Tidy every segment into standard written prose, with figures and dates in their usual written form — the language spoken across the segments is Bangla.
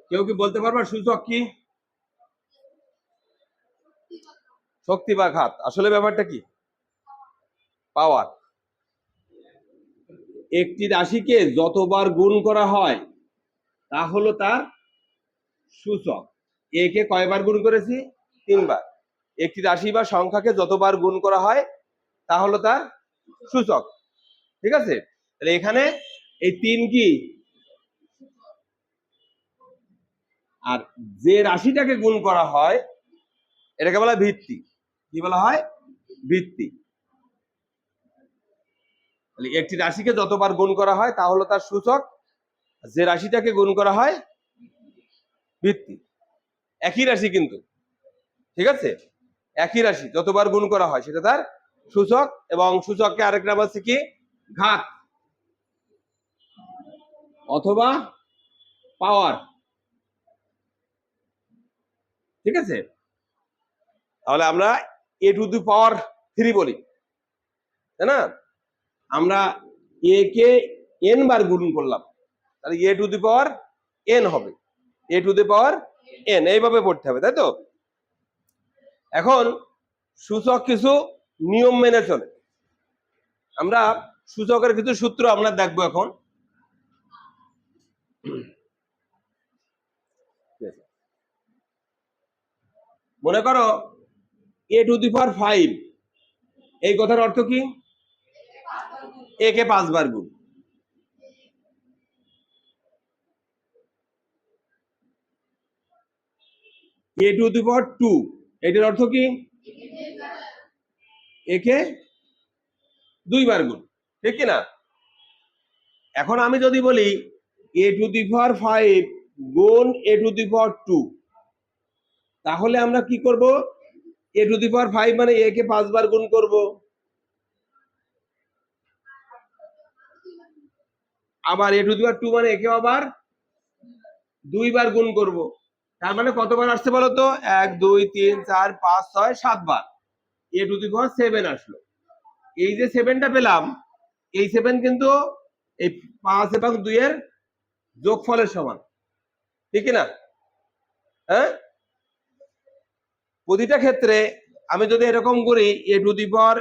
কেউ কি বলতে পারবা সূচক কি? শক্তি বা ঘাত। আসলে ব্যাপারটা কি? পাওয়ার। একটি রাশিকে যতবার গুণ করা হয় তা হলো তার সূচক। এ কে কয়বার গুণ করেছি? 3 বার। একটি রাশি বা সংখ্যাকে যতবার গুণ করা হয় তা হলো তার সূচক। ঠিক আছে, তাহলে এখানে এই 3 কি, আর যে রাশিটাকে গুণ করা হয় এটাকে বলা হয় ভিত্তি। কি বলা হয়? ভিত্তি। তাহলে একটি রাশিকে যতবার গুণ করা হয় তা হলো তার সূচক, যে রাশিটাকে গুণ করা হয় ভিত্তি। একই রাশি কিন্তু, ঠিক আছে, একই রাশি যতবার গুণ করা হয় সেটা তার সূচক, এবং সূচককে আরেক নাম আছে কি? ঘাত অথবা পাওয়ার। ঠিক আছে, তাহলে আমরা এ টু দি পাওয়ার 3 বলি, তাই না? আমরা এ কে n বার গুণ করলাম, তাহলে এ টু দি পাওয়ার n হবে, a to the power n, এইভাবে পড়তে হবে, তাই তো? এখন সূচক কিছু নিয়ম মেনে চলে। আমরা সূচকের কিছু সূত্র আমরা দেখবো এখন। মনে করো এ টু দি পাওয়ার 5, এই কথার অর্থ কি? এ কে 5 বার গুণ। এ টু দি পাওয়ার 2, এটার অর্থ কি? এ কে 2 বার গুণ, ঠিক কি না? এখন আমি যদি বলি এ টু দি পাওয়ার 5 গুণ এ টু দি পাওয়ার 2, তাহলে আমরা কি করব? এ টু দি পাওয়ার 5 মানে এ কে 5 বার গুণ করব, আবার এ টু দি পাওয়ার 2 মানে একে আবার 2 বার গুণ করব। তার মানে কতবার আসছে বলো তো? 1 2 3 4 5 6 7 বার এ টু দি পাওয়ার 7 আসলো। এই যে 7টা পেলাম, এই 7 কিন্তু এই 5 এবং 2 এর যোগফলের সমান, ঠিক না? হ্যাঁ, প্রতিটা ক্ষেত্রে আমি যদি এরকম করি এ টু দি পাওয়ার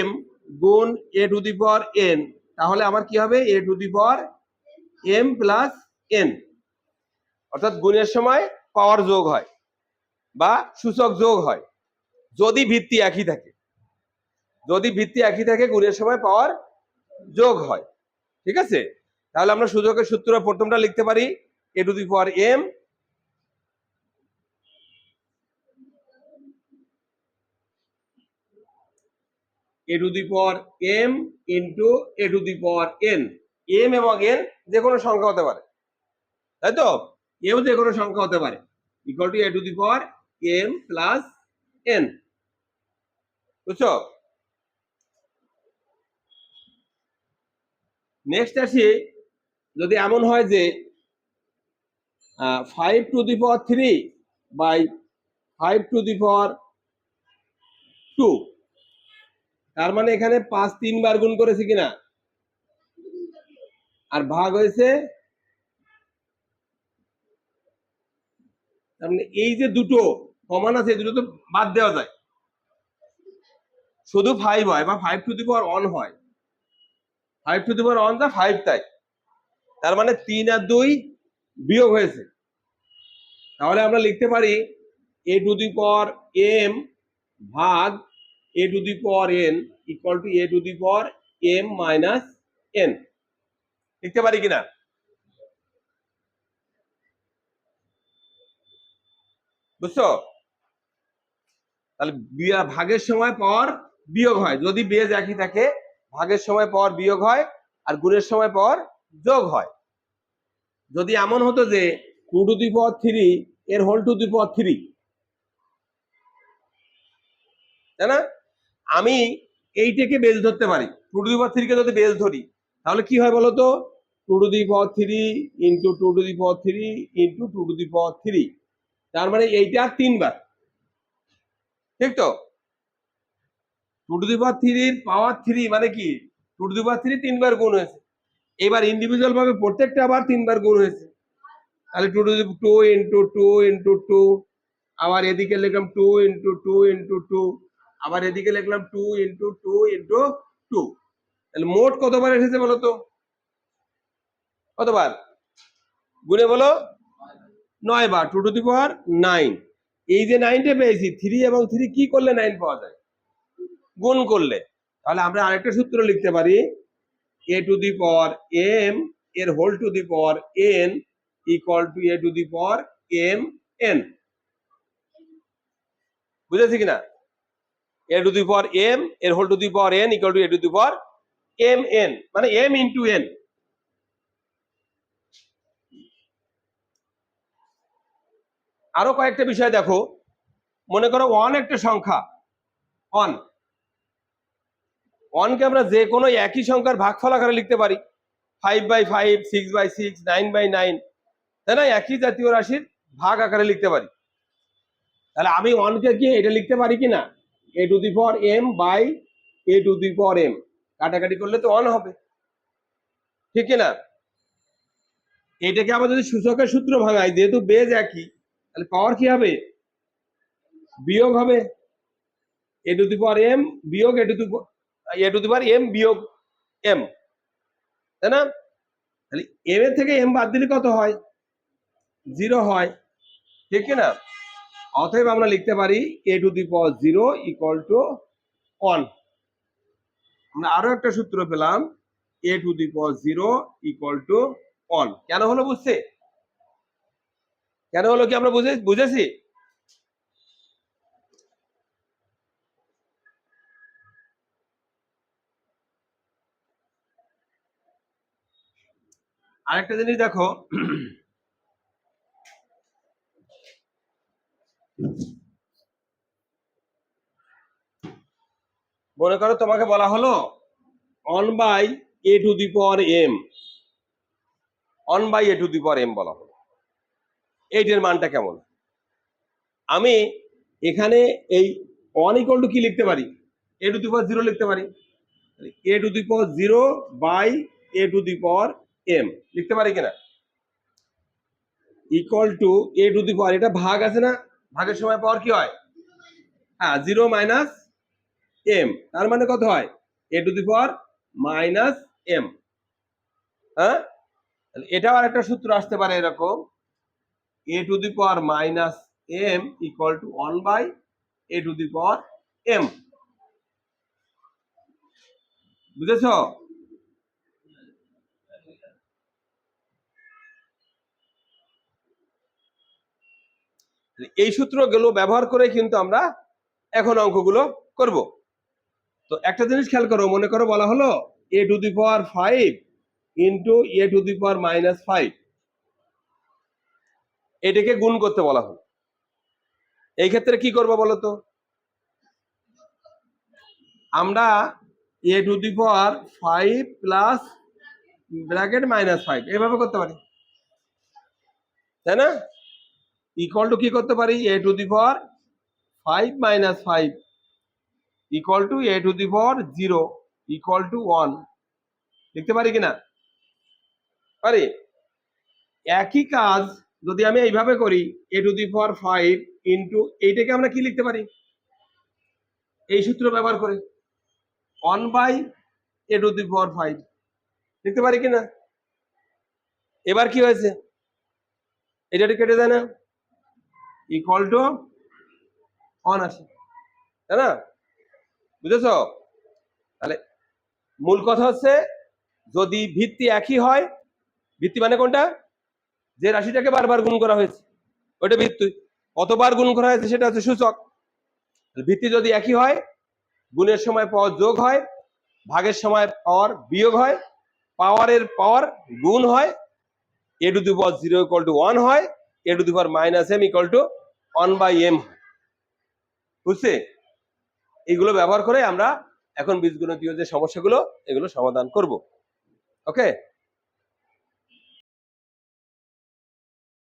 m গুণ এ টু দি পাওয়ার n, তাহলে আমার কি হবে? A to the power m plus n, অর্থাৎ গুণের সময় পাওয়ার যোগ হয় বা সূচক যোগ হয় যদি ভিত্তি একই থাকে। যদি ভিত্তি একই থাকে গুণের সময় পাওয়ার যোগ হয়, ঠিক আছে? তাহলে আমরা সূচকের সূত্র প্রথমটা লিখতে পারি a to the power m a to the power m into a to the power n। m এবং n যে কোনো সংখ্যা হতে পারে, তাই তো? এও যে কোনো সংখ্যা হতে পারে, equal to a to the power m plus n। বুঝছো? নেক্সট আসি, যদি এমন হয় যে 5 to the power 3 by 5 to the power 2, তার মানে এখানে 5 3 বার গুণ করেছে কিনা, আর ভাগ হয়েছে, তার মানে এই যে দুটো কমন আছে এই দুটো তো বাদ দেওয়া যায়, শুধু 5 হয় বা 5 টু দি পাওয়ার 1 হয়, 5 টু দি পাওয়ার 1 যা 5 তাই। তার মানে 3 আর 2 বিয়োগ হয়েছে, তাহলে আমরা লিখতে পারি a to the power m ভাগ a to the power n equal to a to the power m minus n। লিখতে পারি কিনা? বুঝছো? তাহলে ভাগের সময় পাওয়ার বিয়োগ হয়, যদি বেজ একই থাকে ভাগের সময় পাওয়ার বিয়োগ হয় আর গুণের সময় পাওয়ার যোগ হয়। যদি এমন হতো যে 2 টু দি পাওয়ার 3 এর হোল টু দি পাওয়ার 3, তাই না? আমি এইটাকে বেজ ধরতে পারি, 2 টু দি পাওয়ার 3 কে যদি বেজ ধরি তাহলে কি হয় বলতো? 2 to the power 3 into 2 to the power 3 into 2 to the power 3, তার মানে এইটা 3 বার, ঠিক তো? 2 টু দি পাওয়ার 3 এর পাওয়ার 3 মানে কি? 2 টু দি পাওয়ার 3 3 বার গুণ হয়েছে, এবার ইন্ডিভিজুয়াল ভাবে প্রত্যেকটা আবার 3 বার গুণ হয়েছে, তাহলে 2 টু ইন্টু 2 ইন্টু 2, আবার এদিকে লিখলাম 2 ইন্টু 2 ইন্টু 2, আবার এদিকে লিখলাম 2 ইন্টু 2 ইন্টু 2। তাহলে মোট কতবার এসেছে বলো তো? কতবার গুণে বলো? 9 বার, 2 টু দি পাওয়ার 9। এই যে 9টা পেয়েছি, 3 এবং 3 কি করলে 9 পাওয়া যায়? গুণ করলে। তাহলে আমরা আরেকটা সূত্র লিখতে পারি, a to the power m এর whole to the power n equal to a to the power m n। বুঝেছি কিনা? a to the power m এর whole to the power n equal to a to the power m n, মানে m ইনটু n। আরো কয়েকটা বিষয় দেখো, মনে করো 1 একটা সংখ্যা, 1 কে আমরা যে কোনো একই সংখ্যার ভাগফল আকারে লিখতে পারি, 5/5, 6/6, 9/9, তাই না? একই জাতীয় রাশির ভাগ আকারে লিখতে পারি। তাহলে আমি 1 কে কি এটা লিখতে পারি কিনা, a to the power m by a to the power m, কাটাকাটি করলে তো 1 হবে, ঠিক কিনা? এটাকে আমরা যদি সূচকের সূত্র ভাঙাই, যেহেতু বেজ একই, তাহলে পাওয়ার কি হবে? বিয়োগ হবে, a to the power m বিয়োগ a to the power m বিয়োগ m, তাই না? তাহলে m এর থেকে m বাদ দিলে কত হয়? 0 হয়, ঠিক কিনা? অতএব আমরা লিখতে পারি a to the power 0 equal to 1। আমরা আরো একটা সূত্র পেলাম, a to the power 0 equal to 1। কেন হলো বুঝছে? কেন হলো কি আমরা বুঝেছি? আরেকটা জিনিস দেখো, মনে করো তোমাকে বলা হলো 1 by a to the power m, 1 by a to the power m বলা হলো, এইটার মানটা কেমন? আমি এখানে এই 1 ইকুয়াল টু কি লিখতে পারি? a টু দি পাওয়ার 0 লিখতে পারি, a to the power 0 by a to the power m লিখতে পারি কিনা? Equal to a to the power, এটা ভাগ আছে না, ভাগের সময় পাওয়ার কি হয়? হ্যাঁ, 0 মাইনাস m, তার মানে কত হয়? a to the power minus m। হ্যাঁ, এটাও আর একটা সূত্র আসতে পারে এরকম, a to the power minus m equal to 1 by a to the power m। বুঝেছো? এই সূত্রগুলো ব্যবহার করে কিন্তু আমরা এখন অঙ্কগুলো করব। তো একটা জিনিস খেয়াল করো, মনে করো বলা হলো a to the power 5 into a to the power minus 5, এটাকে গুণ করতে বলা হলো। এই ক্ষেত্রে কি করবো বলো তো? আমরা a to the power 5 plus bracket minus 5 এভাবে করতে পারি, তাই না? ইকুয়াল টু কি করতে পারি? a to the power 5 minus 5 equal to a to the power 0 equal to 1 লিখতে পারি কিনা? পারি। একই কাজ যদি আমি এইভাবে করি, a to the power 5 into, এইটাকে আমরা কি লিখতে পারি? এই সূত্র ব্যবহার করে 1 বাই a টু দি পাওয়ার 5 লিখতে পারি কিনা? এবার কি হয়েছে? এটা কেটে যায় না, ইকুয়াল টু 1 আসে, তাই না? বুঝেছো? তাহলে মূল কথা হচ্ছে, যদি ভিত্তি একই হয়, ভিত্তি মানে কোনটা? যে রাশিটাকে বারবার গুণ করা হয়েছে ওইটা ভিত্তি, কতবার গুণ করা হয়েছে সেটা হচ্ছে সূচক। ভিত্তি যদি একই হয়, গুণের সময় পাওয়ার যোগ হয়, ভাগের সময় পাওয়ার বিয়োগ হয়, পাওয়ারের পাওয়ার গুণ হয়, a to the power 0 equal to 1 হয়, a to the power minus m equal to 1 by m। বুঝছে? এইগুলো ব্যবহার করে আমরা এখন বীজগণিতীয় যে সমস্যাগুলো এগুলো সমাধান করব। ওকে।